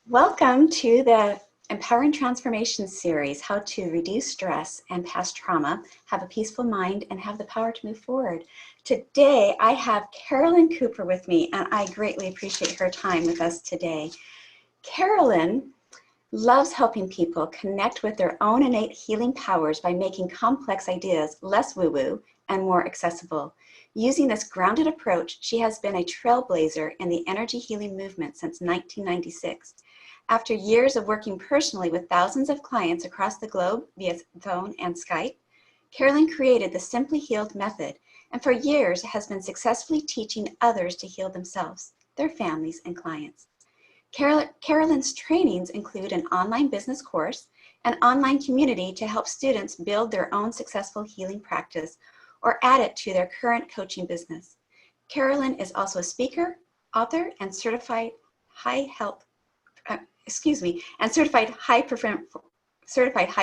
Welcome to the Empowering Transformation series, how to reduce stress and past trauma, have a peaceful mind, and have the power to move forward. Today, I have Carolyn Cooper with me, and I greatly appreciate her time with us today. Carolyn loves helping people connect with their own innate healing powers by making complex ideas less woo-woo and more accessible. Using this grounded approach, she has been a trailblazer in the energy healing movement since 1996. After years of working personally with thousands of clients across the globe via phone and Skype, Carolyn created the Simply Healed method, and for years has been successfully teaching others to heal themselves, their families, and clients. Carolyn's trainings include an online business course, an online community to help students build their own successful healing practice or add it to their current coaching business. Carolyn is also a speaker, author, and certified high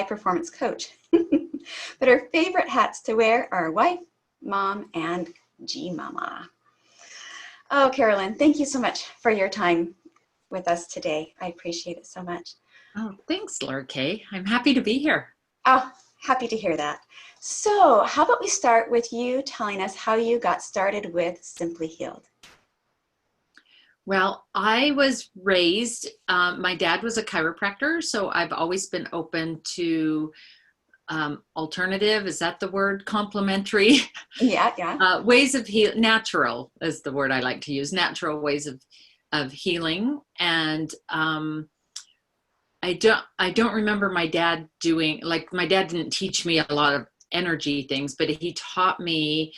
performance coach. But her favorite hats to wear are wife, mom, and G-mama. Oh, Carolyn, thank you so much for your time with us today. I appreciate it so much. Oh, thanks, Laura Kay. I'm happy to be here. Oh, happy to hear that. So how about we start with you telling us how you got started with Simply Healed? Well, I was raised, my dad was a chiropractor, so I've always been open to alternative, is that the word? Complementary? Yeah. Ways of healing, natural is the word I like to use, natural ways of healing. And I don't remember my dad doing, like my dad didn't teach me a lot of energy things, but he taught me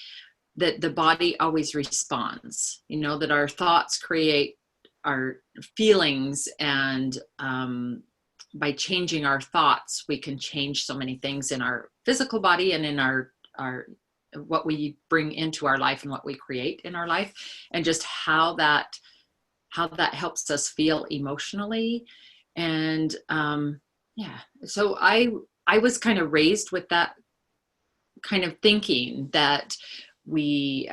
that the body always responds, you know, that our thoughts create our feelings, and by changing our thoughts, we can change so many things in our physical body and in our what we bring into our life and what we create in our life, and just how that helps us feel emotionally. And yeah, so I was kind of raised with that kind of thinking that we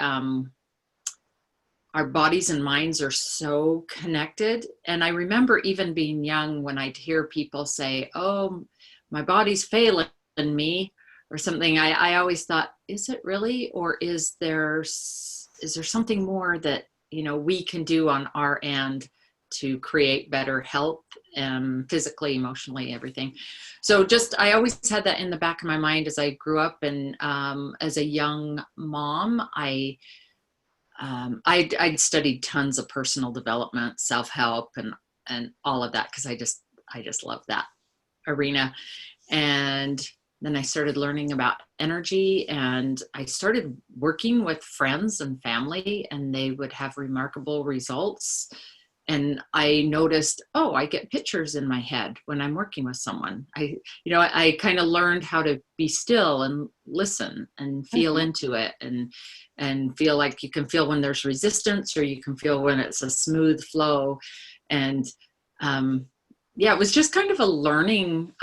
our bodies and minds are so connected. And I remember even being young when I'd hear people say, oh, my body's failing me or something. I always thought, is it really? Or is there something more that, you know, we can do on our end to create better health, physically, emotionally, everything. So just, I always had that in the back of my mind as I grew up. And as a young mom, I'd studied tons of personal development, self-help, and all of that, because I just love that arena. And then I started learning about energy, and I started working with friends and family, and they would have remarkable results. And I noticed, oh, I get pictures in my head when I'm working with someone. I kind of learned how to be still and listen and feel into it, and feel like you can feel when there's resistance, or you can feel when it's a smooth flow. And yeah, it was just kind of a learning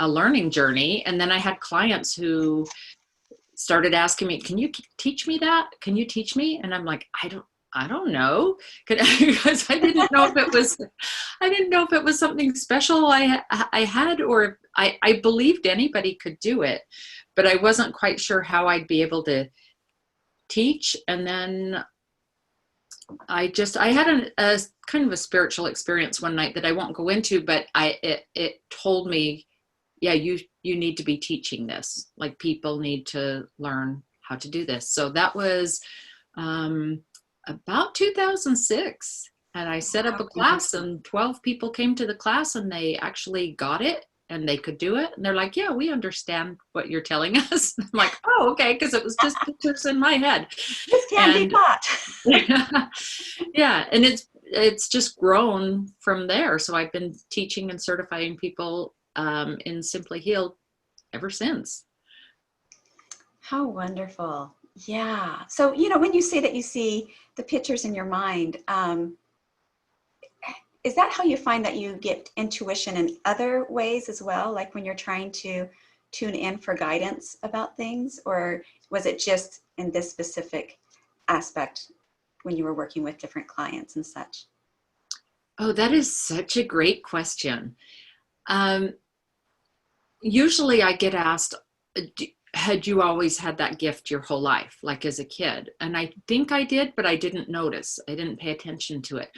journey. And then I had clients who started asking me, can you teach me that? Can you teach me? And I'm like, I don't know, because I didn't know if it was something special I had, or I believed anybody could do it, but I wasn't quite sure how I'd be able to teach. And then I had a kind of a spiritual experience one night that I won't go into, but it told me, yeah, you need to be teaching this. Like, people need to learn how to do this. So that was about 2006, and I set up a class, and 12 people came to the class, and they actually got it, and they could do it. And they're like, yeah, we understand what you're telling us. I'm like, oh, okay, because it was just pictures in my head. This can be taught. Yeah, and it's just grown from there. So I've been teaching and certifying people in Simply Healed ever since. How wonderful. Yeah. So, you know, when you say that you see the pictures in your mind, is that how you find that you get intuition in other ways as well? Like when you're trying to tune in for guidance about things, or was it just in this specific aspect when you were working with different clients and such? Oh, that is such a great question. Um, Usually I get asked, had you always had that gift your whole life, like as a kid? And I think I did, but I didn't notice. I didn't pay attention to it.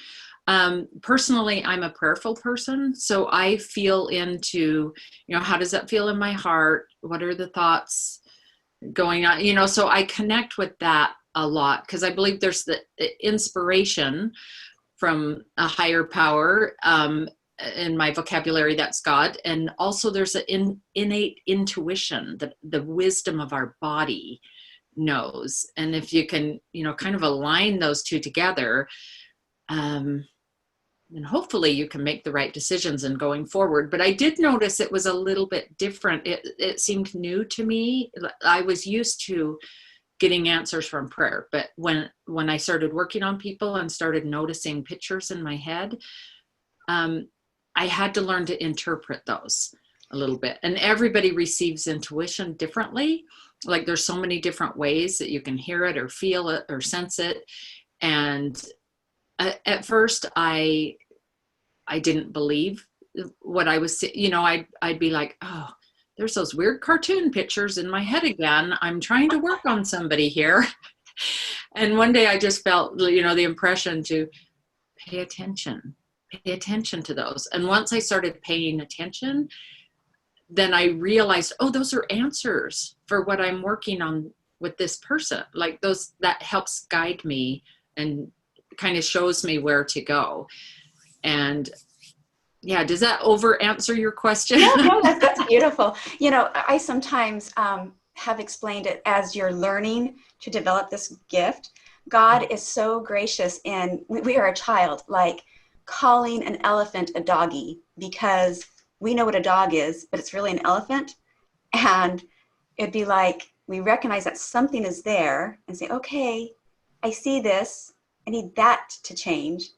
Personally, I'm a prayerful person. So I feel into, how does that feel in my heart? What are the thoughts going on? So I connect with that a lot because I believe there's the inspiration from a higher power. In my vocabulary, that's God. And also there's an innate intuition that the wisdom of our body knows. And if you can, kind of align those two together, then hopefully you can make the right decisions in going forward. But I did notice it was a little bit different. It seemed new to me. I was used to getting answers from prayer, but when I started working on people and started noticing pictures in my head, I had to learn to interpret those a little bit. And everybody receives intuition differently. Like there's so many different ways that you can hear it or feel it or sense it. And at first I didn't believe what I was, I'd be like, oh, there's those weird cartoon pictures in my head again. I'm trying to work on somebody here. And one day I just felt, the impression to pay attention to those. And once I started paying attention, then I realized, oh, those are answers for what I'm working on with this person. Like that helps guide me and kind of shows me where to go. And yeah, does that over answer your question? No, that's beautiful. I sometimes have explained it as you're learning to develop this gift. God is so gracious in, we are a child, like calling an elephant a doggy, because we know what a dog is, but it's really an elephant. And it'd be like, we recognize that something is there and say, okay, I see this, I need that to change.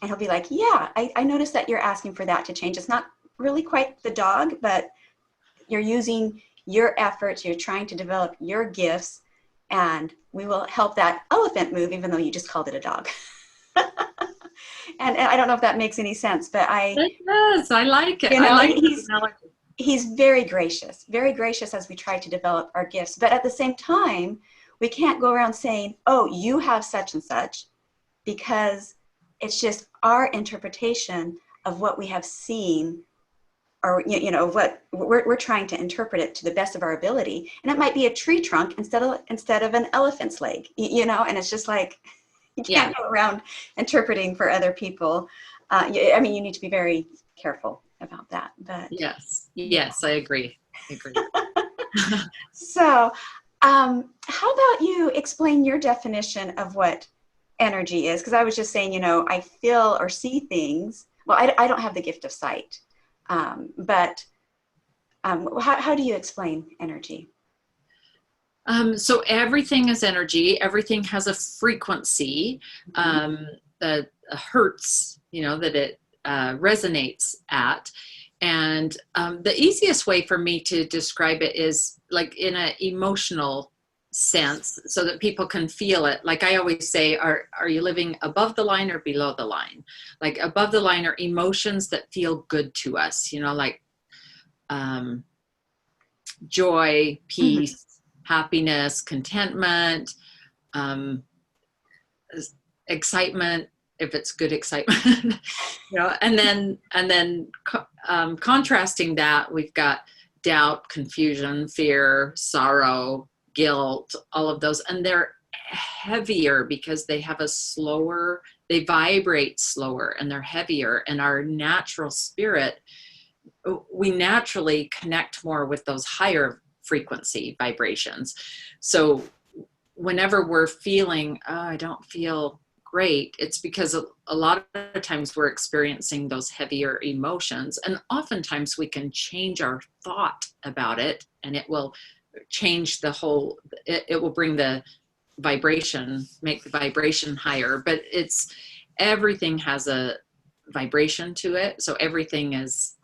And he'll be like, yeah, I noticed that you're asking for that to change. It's not really quite the dog, but you're using your efforts, you're trying to develop your gifts, and we will help that elephant move, even though you just called it a dog. And I don't know if that makes any sense, but It does. I like it. I like the analogy. He's very gracious as we try to develop our gifts. But at the same time, we can't go around saying, oh, you have such and such, because it's just our interpretation of what we have seen, or what we're trying to interpret it to the best of our ability. And it might be a tree trunk instead of an elephant's leg, and it's just like, you can't go around interpreting for other people. You need to be very careful about that. But yes, I agree. So, how about you explain your definition of what energy is? Because I was just saying, I feel or see things. Well, I don't have the gift of sight, but how do you explain energy? So everything is energy. Everything has a frequency, a hertz, that it resonates at. And the easiest way for me to describe it is like in an emotional sense, so that people can feel it. Like I always say, are you living above the line or below the line? Like above the line are emotions that feel good to us, like joy, peace, happiness, contentment, excitement, if it's good excitement, and then contrasting that, we've got doubt, confusion, fear, sorrow, guilt, all of those. And they're heavier because they vibrate slower, and they're heavier. And our natural spirit, we naturally connect more with those higher frequency vibrations. So whenever we're feeling, oh, I don't feel great, it's because a lot of times we're experiencing those heavier emotions. And oftentimes we can change our thought about it, and it will change it will bring the vibration, make the vibration higher. But everything has a vibration to it. So everything is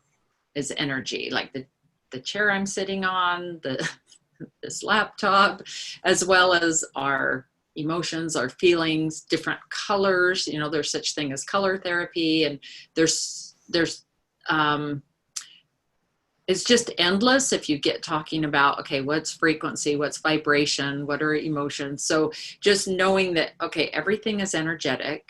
energy, like the chair I'm sitting on, this laptop, as well as our emotions, our feelings, different colors. You know, there's such thing as color therapy, and there's it's just endless if you get talking about, okay, what's frequency, what's vibration, what are emotions. So just knowing that, okay, everything is energetic.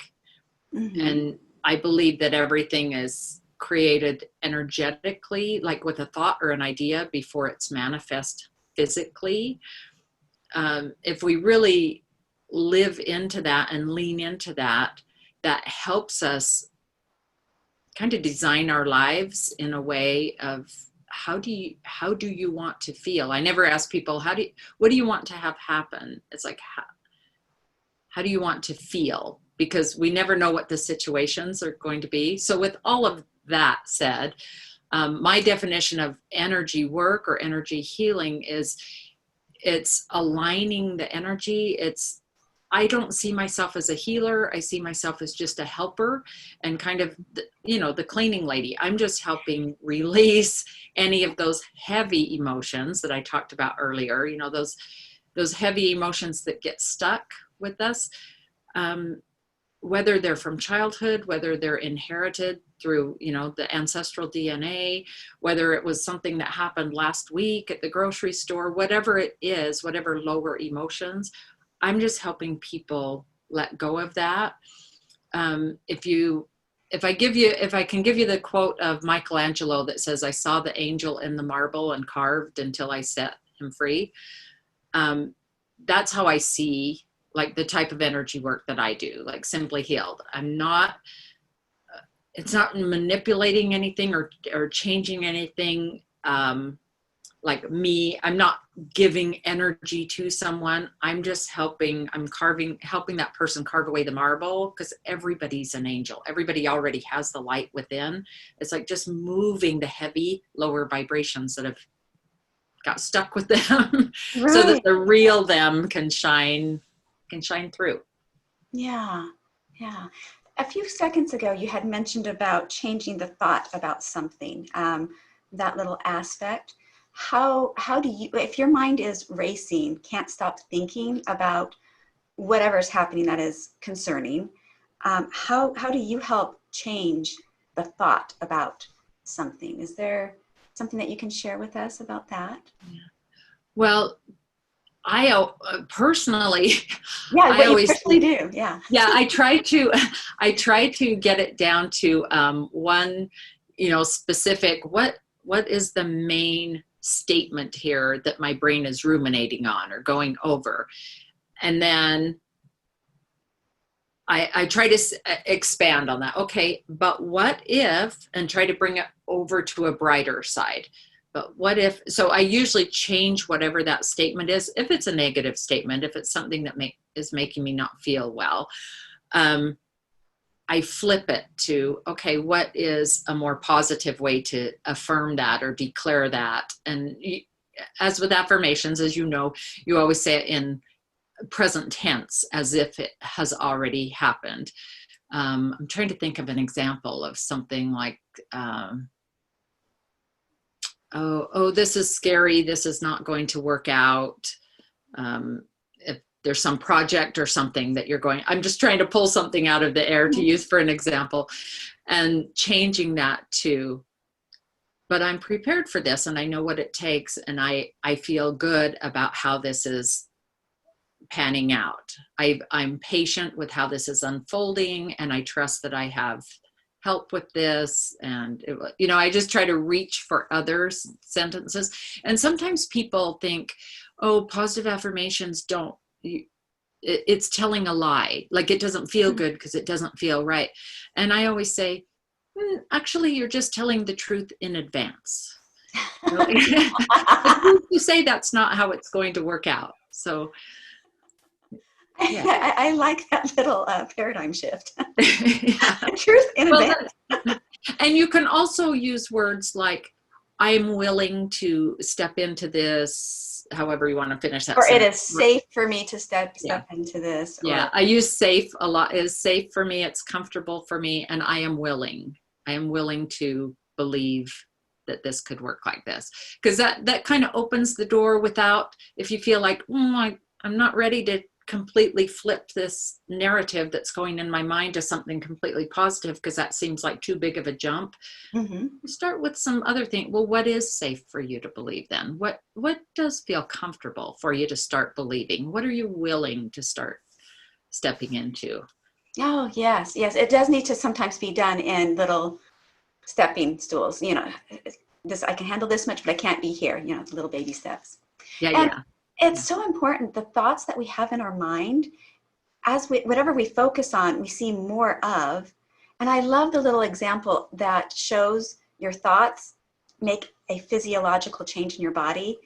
And I believe that everything is created energetically, like with a thought or an idea before it's manifest physically. If we really live into that and lean into that, that helps us kind of design our lives in a way of how do you want to feel? I never ask people, what do you want to have happen? It's like, how do you want to feel? Because we never know what the situations are going to be. So with all of that said, my definition of energy work or energy healing is it's aligning the energy. I don't see myself as a healer. I see myself as just a helper and kind of, the cleaning lady. I'm just helping release any of those heavy emotions that I talked about earlier, those heavy emotions that get stuck with us, whether they're from childhood, whether they're inherited through, the ancestral DNA, whether it was something that happened last week at the grocery store, whatever it is, whatever lower emotions, I'm just helping people let go of that. If I can give you the quote of Michelangelo that says, "I saw the angel in the marble and carved until I set him free." That's how I see like the type of energy work that I do, like Simply Healed. It's not manipulating anything or changing anything. Like me, I'm not giving energy to someone. I'm just helping that person carve away the marble, because everybody's an angel. Everybody already has the light within. It's like just moving the heavy lower vibrations that have got stuck with them Right. So that the real them can shine through. Yeah. Yeah. A few seconds ago, you had mentioned about changing the thought about something, that little aspect. How do you, if your mind is racing, can't stop thinking about whatever's happening that is concerning, how do you help change the thought about something? Is there something that you can share with us about that? Well, I personally, Yeah, I what you always personally do. Yeah. Yeah, I try to get it down to one, specific. What is the main statement here that my brain is ruminating on or going over, and then I try to expand on that. Okay, but what if, and try to bring it over to a brighter side. But what if, so I usually change whatever that statement is. If it's a negative statement, if it's something that is making me not feel well, I flip it to, okay, what is a more positive way to affirm that or declare that? And as with affirmations, as you know, you always say it in present tense as if it has already happened. I'm trying to think of an example of something like, oh, this is scary. This is not going to work out. If there's some project or something that you're going, I'm just trying to pull something out of the air to use for an example, and changing that to, but I'm prepared for this and I know what it takes. And I feel good about how this is panning out. I'm patient with how this is unfolding, and I trust that I have help with this. And I just try to reach for other sentences. And sometimes people think, oh, positive affirmations it's telling a lie, like it doesn't feel good because it doesn't feel right. And I always say, actually, you're just telling the truth in advance. You say that's not how it's going to work out. So yeah. I like that little paradigm shift. Yeah. Truth in advance. And you can also use words like, I'm willing to step into this, however you want to finish that. Or sentence. it is safe for me to step into this. Yeah, I use safe a lot. It's safe for me, it's comfortable for me, and I am willing. I am willing to believe that this could work like this. Because that kind of opens the door without, if you feel like, I'm not ready to completely flip this narrative that's going in my mind to something completely positive, because that seems like too big of a jump. Mm-hmm. Start with some other thing. Well, what is safe for you to believe then? What does feel comfortable for you to start believing? What are you willing to start stepping into? Oh, yes, yes. It does need to sometimes be done in little stepping stools. This, I can handle this much, but I can't be here, little baby steps. Yeah, And yeah, it's yeah. so important, the thoughts that we have in our mind, whatever we focus on, we see more of. And I love the little example that shows your thoughts make a physiological change in your body.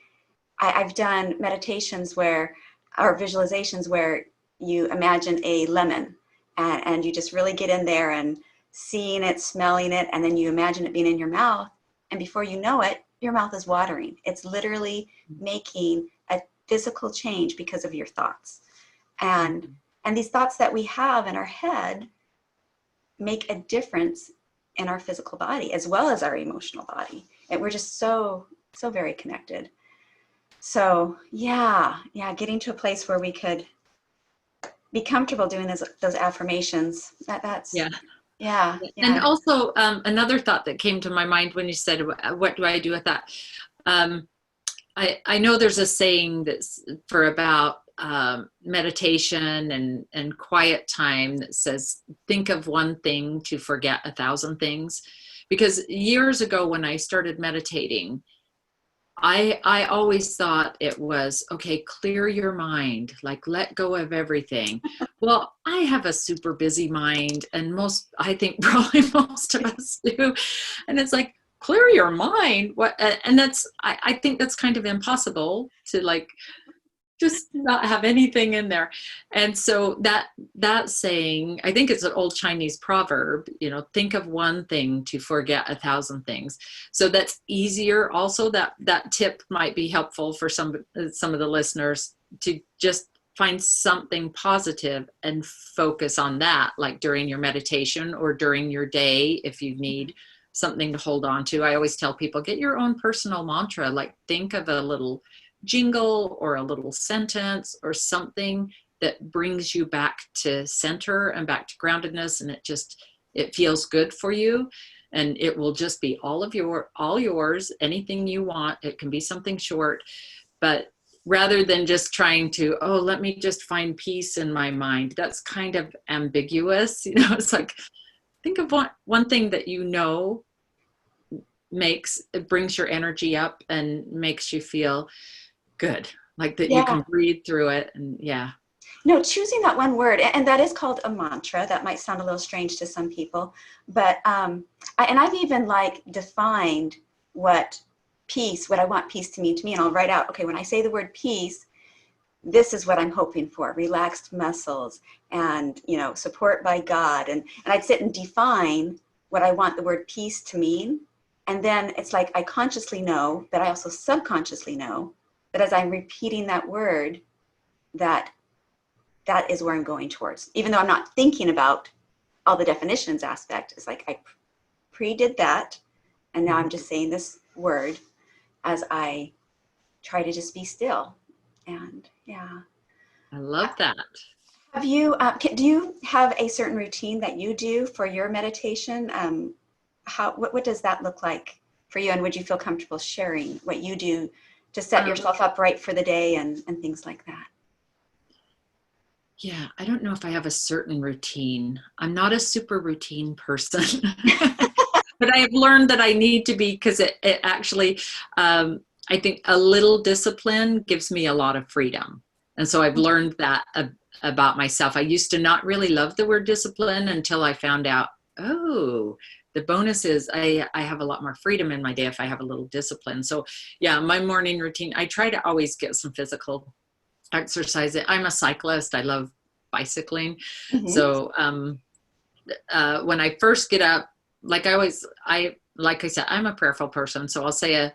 I've done meditations or visualizations where you imagine a lemon, and you just really get in there and seeing it, smelling it, and then you imagine it being in your mouth. And before you know it, your mouth is watering. It's literally making a physical change because of your thoughts. And these thoughts that we have in our head make a difference in our physical body as well as our emotional body. And we're just so, so very connected. So yeah, getting to a place where we could be comfortable doing those affirmations. That's Yeah. yeah, And yeah. also, another thought that came to my mind when you said, what do I do with that? Um, I know there's a saying that's for about meditation and quiet time that says, think of one thing to forget 1,000 things. Because years ago when I started meditating, I always thought it was, okay, clear your mind, like let go of everything. Well, I have a super busy mind, and I think probably most of us do. And it's like, clear your mind. What? And I think that's kind of impossible to like just not have anything in there. And so that saying, I think it's an old Chinese proverb, think of one thing to forget 1,000 things. So that's easier. Also, that tip might be helpful for some of the listeners, to just find something positive and focus on that, like during your meditation or during your day, if you need something to hold on to. I always tell people, get your own personal mantra, like think of a little jingle or a little sentence or something that brings you back to center and back to groundedness, and it feels good for you, and it will just be all yours, anything you want. It can be something short, but rather than just trying to, let me just find peace in my mind, that's kind of ambiguous. It's like, think of one thing that it brings your energy up and makes you feel good, like that you can Yeah. breathe through it. And yeah. No, choosing that one word, and that is called a mantra. That might sound a little strange to some people, but I've even like defined what I want peace to mean to me, and I'll write out, okay, when I say the word peace, this is what I'm hoping for: relaxed muscles, and support by God, and I'd sit and define what I want the word peace to mean, and then it's like I consciously know, but I also subconsciously know that as I'm repeating that word, that is where I'm going towards, even though I'm not thinking about all the definitions aspect. It's like I pre-did that, and now I'm just saying this word as I try to just be still. And yeah. I love that. Have you, do you have a certain routine that you do for your meditation? What does that look like for you? And would you feel comfortable sharing what you do to set yourself up right for the day and things like that? Yeah, I don't know if I have a certain routine. I'm not a super routine person, but I have learned that I need to be, because it actually, I think a little discipline gives me a lot of freedom. And so I've learned that about myself. I used to not really love the word discipline until I found out, the bonus is I have a lot more freedom in my day if I have a little discipline. So yeah, my morning routine, I try to always get some physical exercise. I'm a cyclist. I love bicycling. Mm-hmm. So when I first get up, like I said, I'm a prayerful person. So I'll say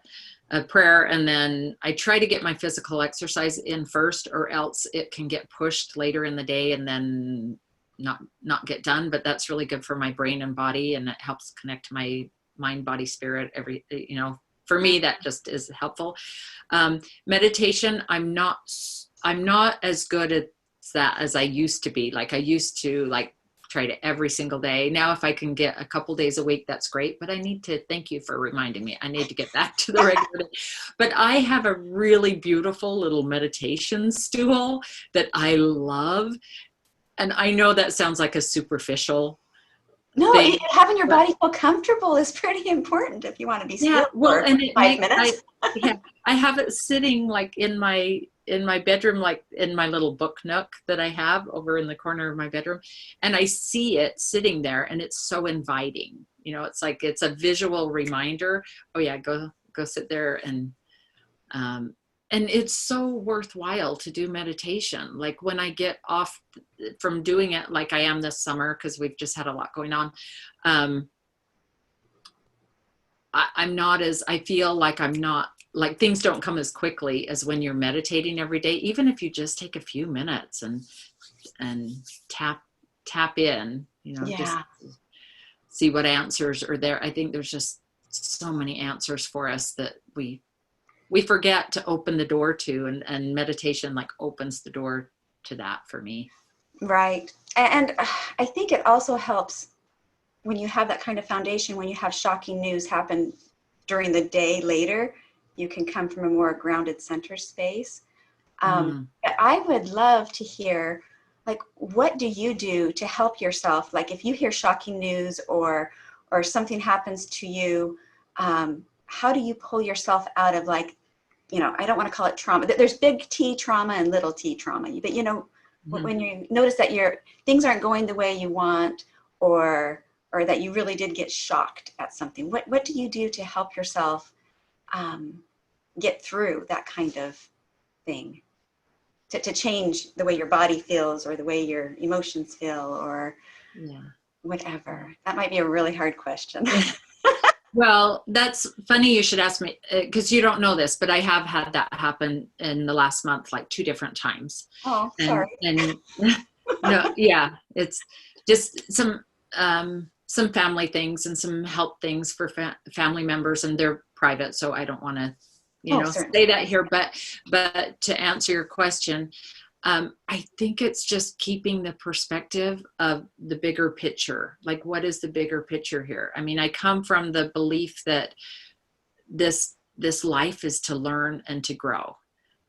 a prayer, and then I try to get my physical exercise in first, or else it can get pushed later in the day and then not get done. But that's really good for my brain and body, and it helps connect to my mind, body, spirit. For me, that just is helpful. Meditation, I'm not as good at that as I used to be. Like I used to like try to every single day. Now, if I can get a couple days a week, that's great. But I need to thank you for reminding me. I need to get back to the regular day. But I have a really beautiful little meditation stool that I love. And I know that sounds like a superficial No, thing. having your body feel comfortable is pretty important if you want to be Yeah, still well, for and it 5 minutes. yeah, I have it sitting like in my bedroom, like in my little book nook that I have over in the corner of my bedroom, and I see it sitting there, and it's so inviting. You know, it's like it's a visual reminder. Oh yeah, go sit there, and it's so worthwhile to do meditation. Like when I get off from doing it, like I am this summer, because we've just had a lot going on. I feel like I'm not, like things don't come as quickly as when you're meditating every day, even if you just take a few minutes and tap in, you know, just Yeah, see what answers are there. I think there's just so many answers for us that we forget to open the door to, and meditation like opens the door to that for me. right. And I think it also helps when you have that kind of foundation, when you have shocking news happen during the day later, you can come from a more grounded center space. Mm. I would love to hear, like, what do you do to help yourself? Like, if you hear shocking news or something happens to you, how do you pull yourself out of, like, you know, I don't want to call it trauma. There's big T trauma and little T trauma. But you know, Mm-hmm. when you notice that things aren't going the way you want, or that you really did get shocked at something, what do you do to help yourself get through that kind of thing? To change the way your body feels or the way your emotions feel or Yeah. whatever. That might be a really hard question. Well, that's funny you should ask me, because you don't know this, but I have had that happen in the last month, like 2 different times. Oh, And sorry. no, yeah, it's just some family things and some help things for family members, and they're private, so I don't want to, Oh, say certainly. that here. But to answer your question, I think it's just keeping the perspective of the bigger picture. Like, what is the bigger picture here? I mean, I come from the belief that this life is to learn and to grow.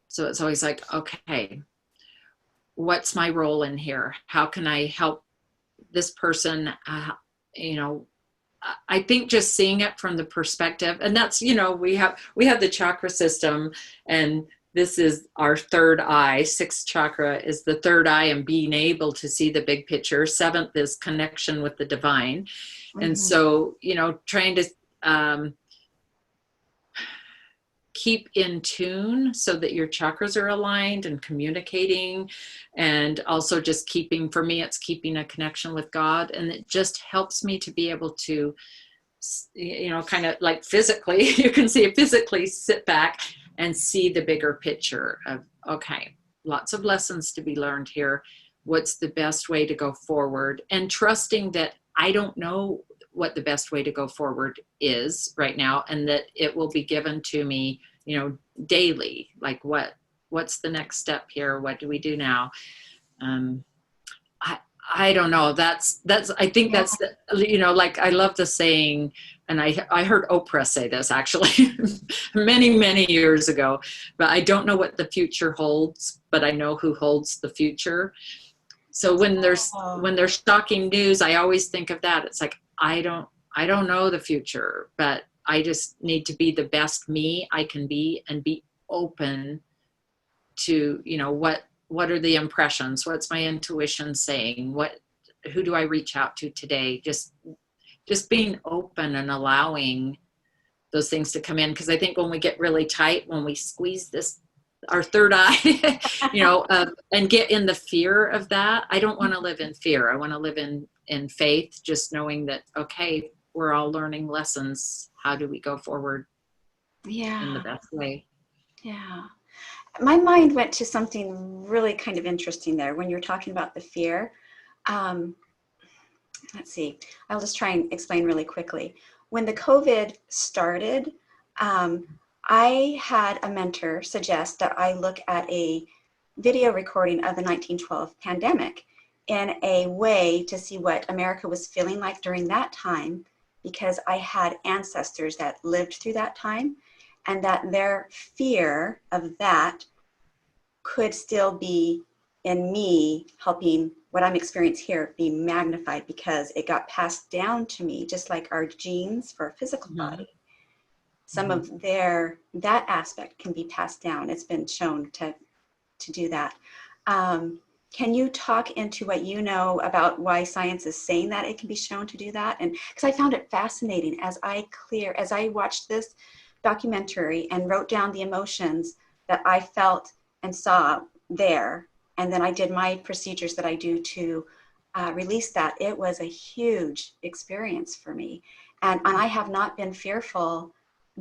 So it's always like, okay, what's my role in here? How can I help this person? You know, I think just seeing it from the perspective, and that's, we have the chakra system, and this is our third eye. Sixth chakra is the third eye, and being able to see the big picture. Seventh is connection with the divine. And Mm-hmm. so, trying to keep in tune so that your chakras are aligned and communicating, and also just for me, it's keeping a connection with God. And it just helps me to be able to, kind of like physically, you can see it physically, sit back and see the bigger picture of, okay, lots of lessons to be learned here. What's the best way to go forward? And trusting that I don't know what the best way to go forward is right now, and that it will be given to me, daily. Like, what's the next step here? What do we do now? I don't know. I think Yeah. that's like, I love the saying, and I heard Oprah say this actually many, many years ago, but I don't know what the future holds, but I know who holds the future. So when Oh, there's shocking news, I always think of that. It's like, I don't know the future, but I just need to be the best me I can be, and be open to, what are the impressions? What's my intuition saying? Who do I reach out to today? Just being open and allowing those things to come in. Because I think when we get really tight, when we squeeze our third eye, and get in the fear of that, I don't want to live in fear. I want to live in faith, just knowing that, okay, we're all learning lessons. How do we go forward in the yeah. best way? Yeah. My mind went to something really kind of interesting there when you're talking about the fear. Um, let's see, I'll just try and explain really quickly. When the COVID started, I had a mentor suggest that I look at a video recording of the 1912 pandemic in a way to see what America was feeling like during that time, because I had ancestors that lived through that time, and that their fear of that could still be in me, helping what I'm experiencing here be magnified because it got passed down to me, just like our genes for our physical body. Some of that aspect can be passed down. It's been shown to do that. Can you talk into what you know about why science is saying that it can be shown to do that? And because I found it fascinating as I watched this documentary and wrote down the emotions that I felt and saw there, and then I did my procedures that I do to release that. It was a huge experience for me, and I have not been fearful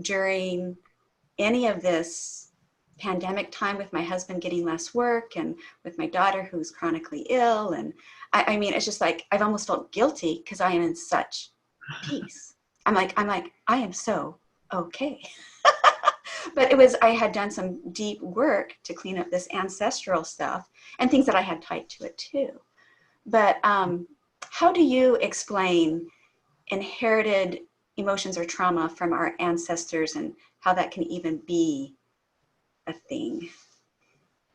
during any of this pandemic time, with my husband getting less work and with my daughter who's chronically ill. And I mean, it's just like, I've almost felt guilty because I am in such peace. I'm like, I am so okay. But I had done some deep work to clean up this ancestral stuff and things that I had tied to it too. But how do you explain inherited emotions or trauma from our ancestors and how that can even be a thing?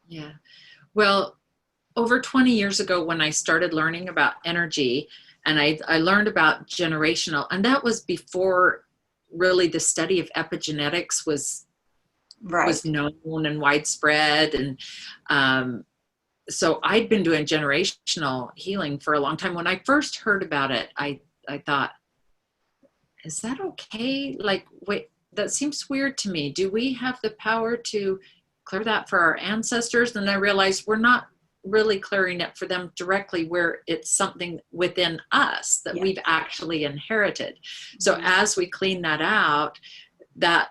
Yeah. Well, over 20 years ago, when I started learning about energy, and I learned about generational, and that was before really the study of epigenetics was known and widespread. And so I'd been doing generational healing for a long time. When I first heard about it, I thought, is that okay? Like, wait, that seems weird to me. Do we have the power to clear that for our ancestors? And I realized we're not really clearing it for them directly, where it's something within us that we've actually inherited. So as we clean that out, that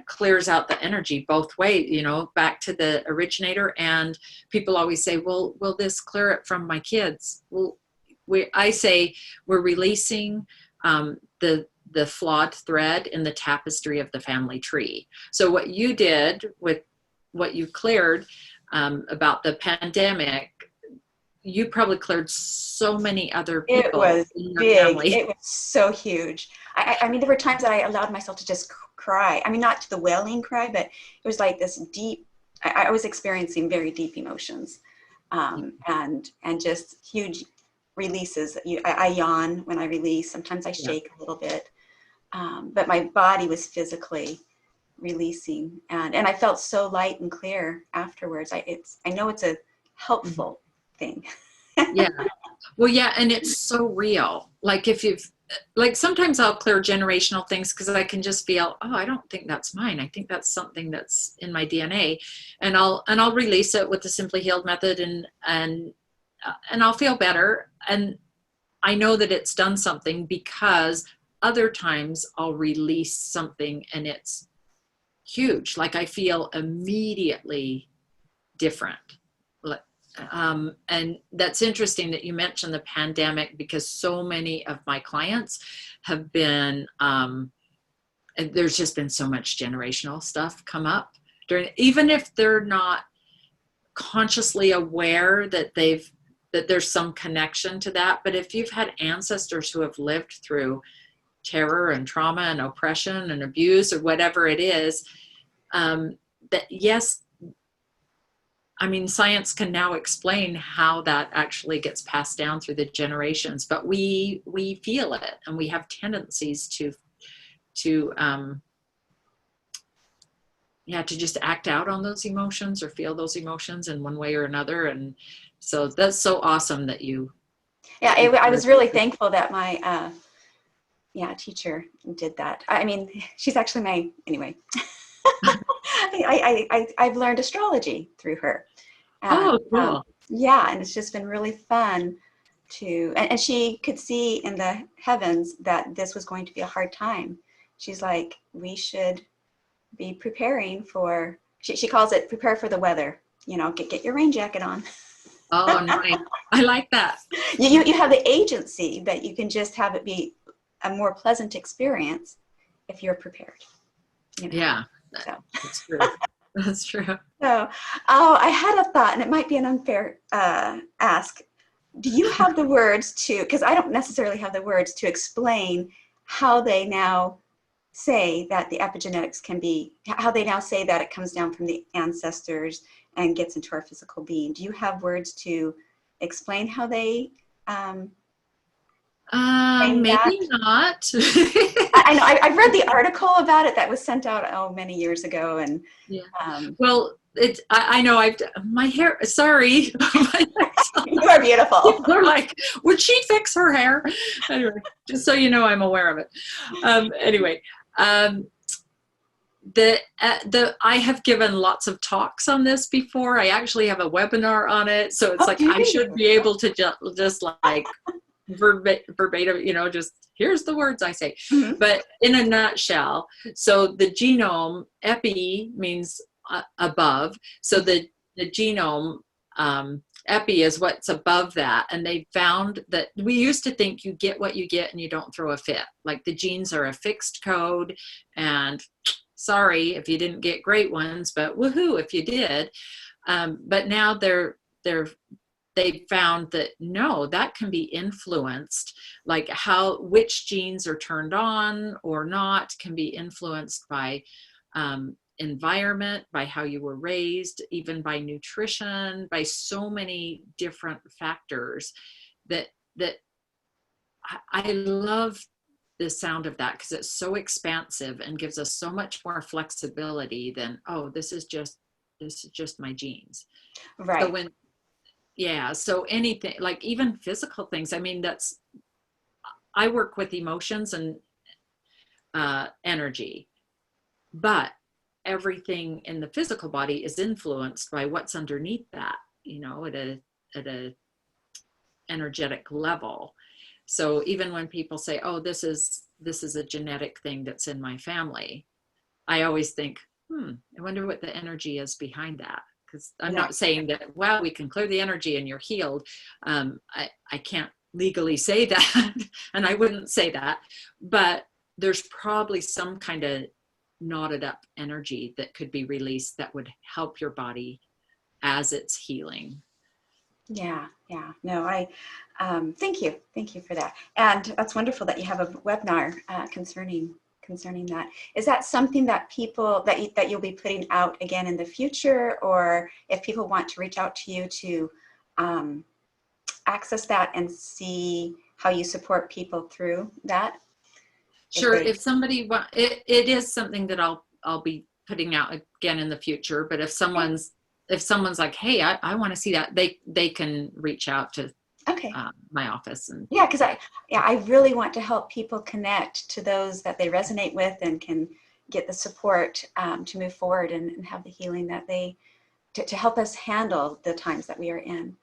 clears out the energy both ways, back to the originator. And people always say, well, will this clear it from my kids? Well, I say we're releasing the flawed thread in the tapestry of the family tree. So what you did with what you cleared about the pandemic, you probably cleared so many other people. It was in your big. Family. It was so huge. I mean, there were times that I allowed myself to just cry. I mean, not to the wailing cry, but it was like this deep, I was experiencing very deep emotions and just huge releases. I yawn when I release. Sometimes I shake a little bit. But my body was physically releasing, and I felt so light and clear afterwards. I know it's a helpful thing. Yeah. Well, yeah. And it's so real. Like sometimes I'll clear generational things because I can just feel, oh, I don't think that's mine. I think that's something that's in my DNA, and I'll release it with the Simply Healed method, and I'll feel better. And I know that it's done something, because other times I'll release something and it's huge. Like I feel immediately different. And that's interesting that you mentioned the pandemic, because so many of my clients have been, there's just been so much generational stuff come up even if they're not consciously aware that there's some connection to that. But if you've had ancestors who have lived through terror and trauma and oppression and abuse or whatever it is, that yes, I mean, science can now explain how that actually gets passed down through the generations, but we feel it, and we have tendencies to just act out on those emotions or feel those emotions in one way or another. And so that's so awesome that you. Yeah, I was really thankful that my teacher did that. I mean, she's actually anyway. I've learned astrology through her. Oh, cool. And it's just been really fun and she could see in the heavens that this was going to be a hard time. She's like, we should be preparing for, she calls it prepare for the weather, get your rain jacket on. Oh, nice. I like that. You have the agency that you can just have it be a more pleasant experience if you're prepared. Yeah, that's true. That's true. So, oh, I had a thought, and it might be an unfair ask. Do you have the words to, because I don't necessarily have the words to explain how they now say that the epigenetics can be, how they now say that it comes down from the ancestors and gets into our physical being. Do you have words to explain how they claim that? Maybe not. I know, I've read the article about it that was sent out, oh, many years ago. And Yeah. Well, I know my hair, sorry. you are beautiful. People are like, would she fix her hair? Anyway, just so you know, I'm aware of it. Anyway, I have given lots of talks on this before. I actually have a webinar on it. So it's Oh, like, do I you? should be able to just like verbatim, just here's the words I say. Mhm. But in a nutshell, so the genome, epi means above. So the genome, epi is what's above that. And they found that we used to think you get what you get and you don't throw a fit. Like the genes are a fixed code, and sorry if you didn't get great ones, but woohoo if you did. But now they found that no, that can be influenced, like which genes are turned on or not can be influenced by environment, by how you were raised, even by nutrition, by so many different factors that I love the sound of that, because it's so expansive and gives us so much more flexibility than, oh, this is just my genes. Right. So so anything, like even physical things, I mean, I work with emotions and energy, but everything in the physical body is influenced by what's underneath that, at a energetic level. So even when people say, oh, this is a genetic thing that's in my family, I always think, I wonder what the energy is behind that. Because I'm not saying that, well, we can clear the energy and you're healed. I can't legally say that, and I wouldn't say that, but there's probably some kind of knotted up energy that could be released that would help your body as it's healing. Yeah. No, thank you for that, and that's wonderful that you have a webinar concerning that. Is that something that people that you'll be putting out again in the future, or if people want to reach out to you to access that and see how you support people through that? Sure. If somebody it is something that I'll be putting out again in the future. But if someone's like, hey, I want to see that, they can reach out to my office. And yeah, because I really want to help people connect to those that they resonate with and can get the support to move forward and have the healing that to help us handle the times that we are in.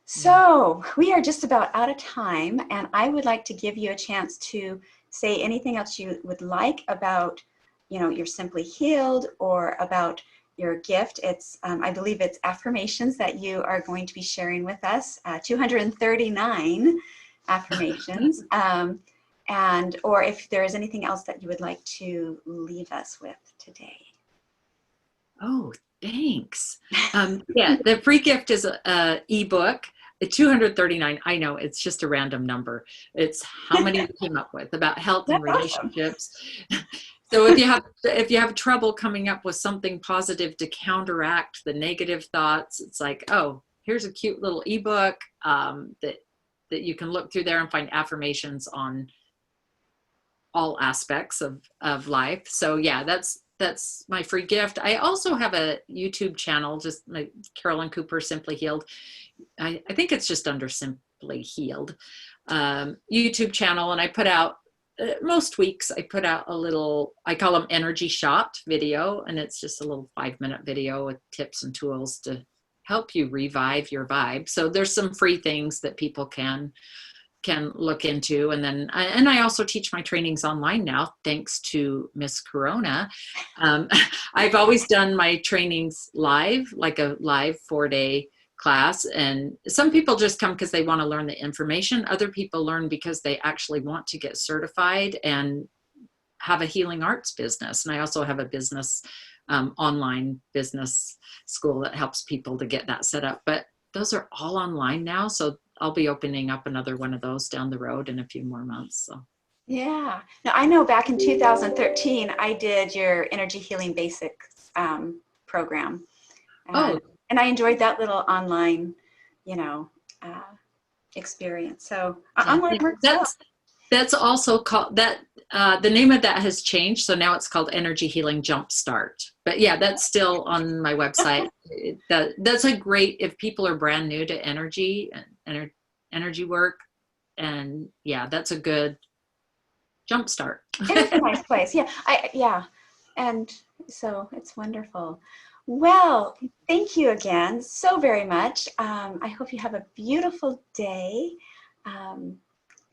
So we are just about out of time, and I would like to give you a chance to say anything else you would like about, you're Simply Healed, or about your gift. It's, I believe it's affirmations that you are going to be sharing with us, 239 affirmations, or if there is anything else that you would like to leave us with today. Oh, thanks. The free gift is a ebook. 239, I know it's just a random number. It's how many we came up with about health and relationships. Awesome. So if you have trouble coming up with something positive to counteract the negative thoughts, it's like, oh, here's a cute little ebook that you can look through there and find affirmations on all aspects of life. So yeah, that's my free gift. I also have a YouTube channel, just like Carolyn Cooper, Simply Healed. I think it's just under Simply Healed YouTube channel. And I put out, most weeks, I put out a little, I call them energy shot video. And it's just a little 5-minute video with tips and tools to help you revive your vibe. So there's some free things that people can look into. And then, I also teach my trainings online now, thanks to Miss Corona. I've always done my trainings live, like a live 4-day class. And some people just come because they want to learn the information. Other people learn because they actually want to get certified and have a healing arts business. And I also have a business online business school that helps people to get that set up. But those are all online now. So I'll be opening up another one of those down the road in a few more months. So. Yeah. Now, I know back in 2013, I did your Energy Healing Basics program. Oh, And I enjoyed that little online, you know, uh, experience. So yeah. online works well. That's also called that. The name of that has changed, so now it's called Energy Healing Jumpstart. But yeah, that's still on my website. That's a great if people are brand new to energy and energy work, and yeah, that's a good jumpstart. It's a nice place. Yeah. Yeah. And so it's wonderful. Well, thank you again so very much. I hope you have a beautiful day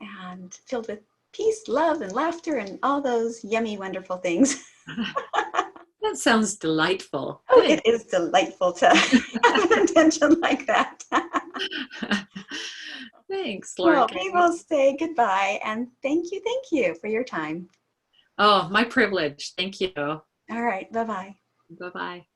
and filled with peace, love, and laughter and all those yummy, wonderful things. That sounds delightful. Oh, it is delightful to have an intention like that. Thanks, Well, Laura. we will say goodbye and thank you for your time. Oh, my privilege. Thank you. All right, bye-bye. Bye-bye.